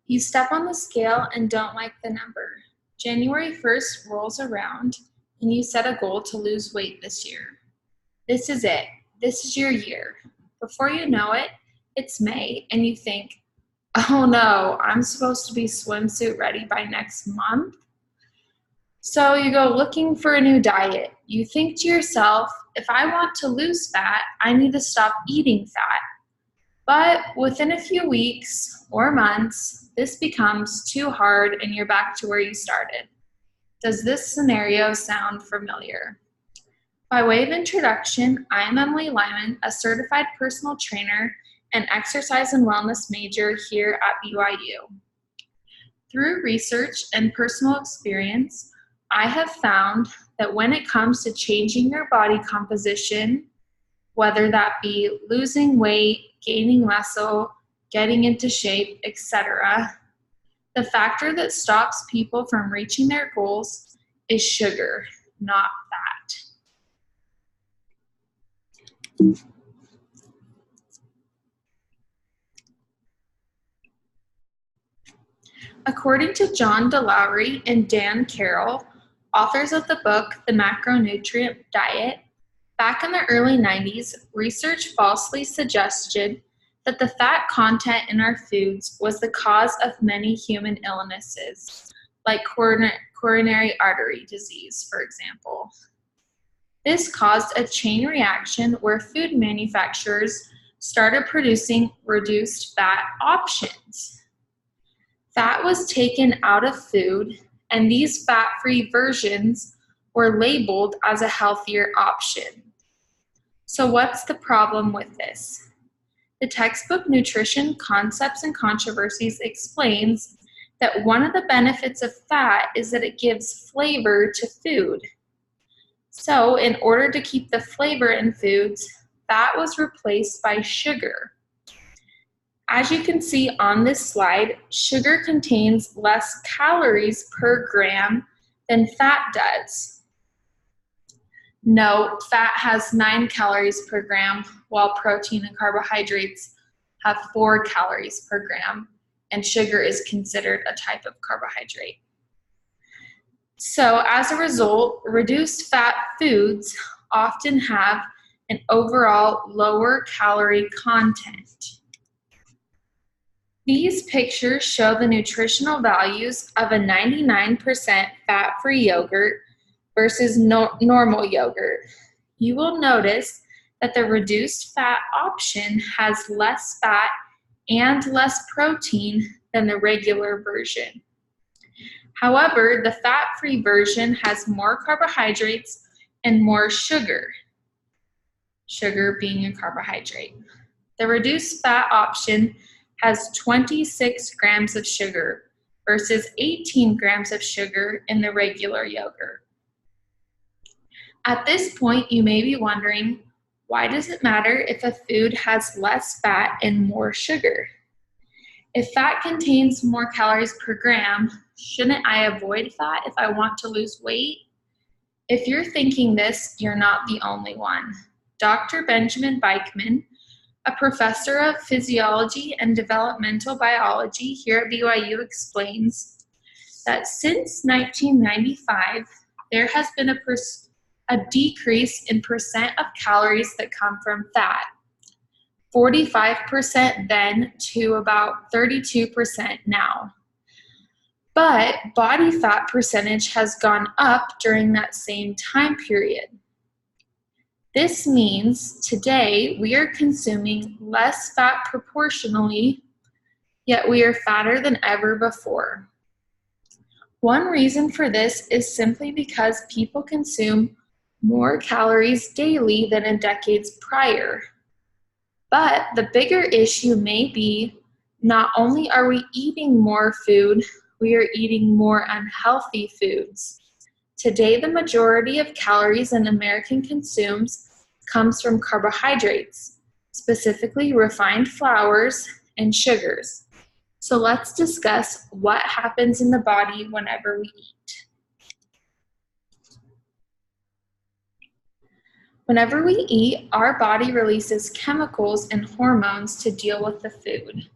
You step on the scale and don't like the number. January 1st rolls around and you set a goal to lose weight this year. This is it. This is your year. Before you know it, it's May and you think, oh no, I'm supposed to be swimsuit ready by next month. So you go looking for a new diet. You think to yourself, if I want to lose fat, I need to stop eating fat. But within a few weeks or months, this becomes too hard and you're back to where you started. Does this scenario sound familiar? By way of introduction, I'm Emily Lyman, a certified personal trainer and exercise and wellness major here at BYU. Through research and personal experience, I have found that when it comes to changing your body composition, whether that be losing weight, gaining muscle, getting into shape, etc., the factor that stops people from reaching their goals is sugar, not fat. According to John DeLowry and Dan Carroll, authors of the book The Macronutrient Diet, back in the early 90s, research falsely suggested that the fat content in our foods was the cause of many human illnesses, like coronary artery disease, for example. This caused a chain reaction where food manufacturers started producing reduced fat options. Fat was taken out of food, and these fat-free versions were labeled as a healthier option. So what's the problem with this? The textbook Nutrition Concepts and Controversies explains that one of the benefits of fat is that it gives flavor to food. So in order to keep the flavor in foods, fat was replaced by sugar. As you can see on this slide, sugar contains less calories per gram than fat does. No, fat has 9 calories per gram, while protein and carbohydrates have 4 calories per gram, and sugar is considered a type of carbohydrate. So as a result, reduced fat foods often have an overall lower calorie content. These pictures show the nutritional values of a 99% fat-free yogurt versus normal yogurt. You will notice that the reduced fat option has less fat and less protein than the regular version. However, the fat-free version has more carbohydrates and more sugar, sugar being a carbohydrate. The reduced fat option has 26 grams of sugar versus 18 grams of sugar in the regular yogurt. At this point, you may be wondering, why does it matter if a food has less fat and more sugar? If fat contains more calories per gram, shouldn't I avoid fat if I want to lose weight? If you're thinking this, you're not the only one. Dr. Benjamin Beichman, a professor of physiology and developmental biology here at BYU, explains that since 1995, there has been a decrease in percent of calories that come from fat, 45% then to about 32% now. But body fat percentage has gone up during that same time period. This means today we are consuming less fat proportionally, yet we are fatter than ever before. One reason for this is simply because people consume more calories daily than in decades prior. But the bigger issue may be not only are we eating more food, we are eating more unhealthy foods. Today, the majority of calories an American consumes comes from carbohydrates, specifically refined flours and sugars. So let's discuss what happens in the body whenever we eat. Whenever we eat, our body releases chemicals and hormones to deal with the food.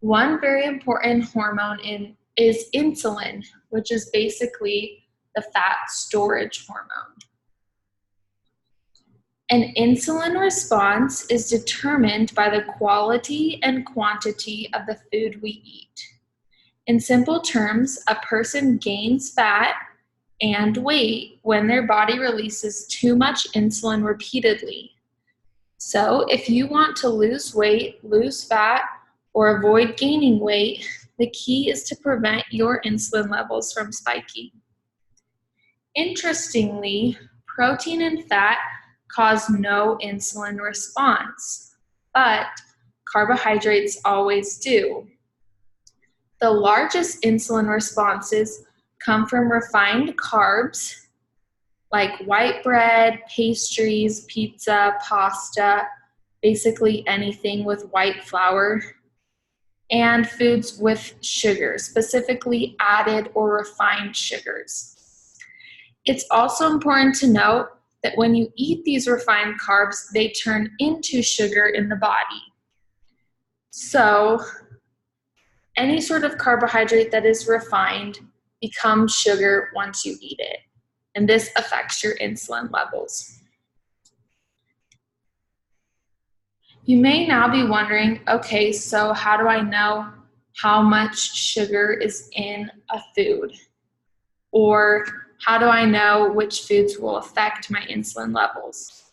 One very important hormone is insulin, which is basically the fat storage hormone. An insulin response is determined by the quality and quantity of the food we eat. In simple terms, a person gains fat and weight when their body releases too much insulin repeatedly. So if you want to lose weight, lose fat, or avoid gaining weight, the key is to prevent your insulin levels from spiking. Interestingly, protein and fat cause no insulin response, but carbohydrates always do. The largest insulin responses come from refined carbs like white bread, pastries, pizza, pasta, basically anything with white flour, and foods with sugar, specifically added or refined sugars. It's also important to note that when you eat these refined carbs, they turn into sugar in the body. So any sort of carbohydrate that is refined becomes sugar once you eat it, and this affects your insulin levels. You may now be wondering, okay, so how do I know how much sugar is in a food? Or how do I know which foods will affect my insulin levels?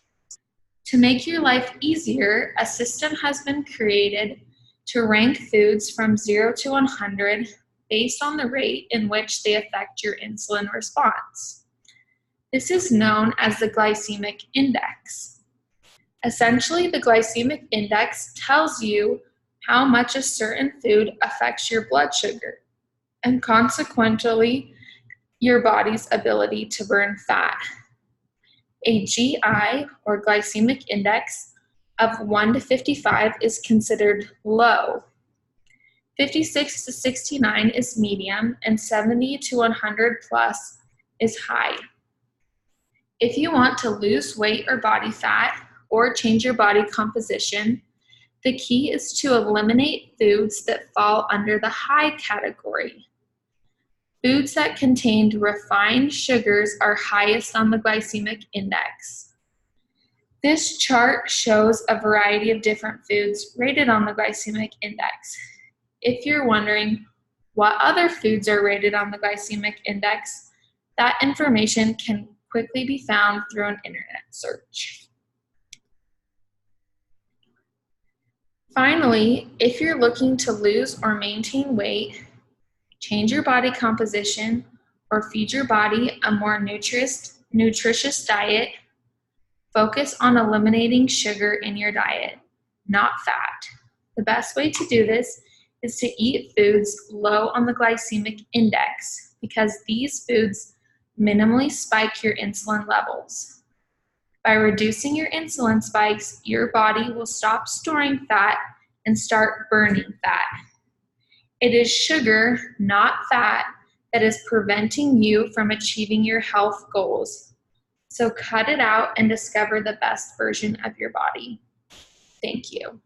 To make your life easier, a system has been created to rank foods from 0 to 100 based on the rate in which they affect your insulin response. This is known as the glycemic index. Essentially, the glycemic index tells you how much a certain food affects your blood sugar, and consequently, your body's ability to burn fat. A GI, or glycemic index, of 1 to 55 is considered low. 56 to 69 is medium, and 70 to 100 plus is high. If you want to lose weight or body fat, or change your body composition, the key is to eliminate foods that fall under the high category. Foods that contained refined sugars are highest on the glycemic index. This chart shows a variety of different foods rated on the glycemic index. If you're wondering what other foods are rated on the glycemic index, that information can quickly be found through an internet search. Finally, if you're looking to lose or maintain weight, change your body composition, or feed your body a more nutritious diet, focus on eliminating sugar in your diet, not fat. The best way to do this is to eat foods low on the glycemic index because these foods minimally spike your insulin levels. By reducing your insulin spikes, your body will stop storing fat and start burning fat. It is sugar, not fat, that is preventing you from achieving your health goals. So cut it out and discover the best version of your body. Thank you.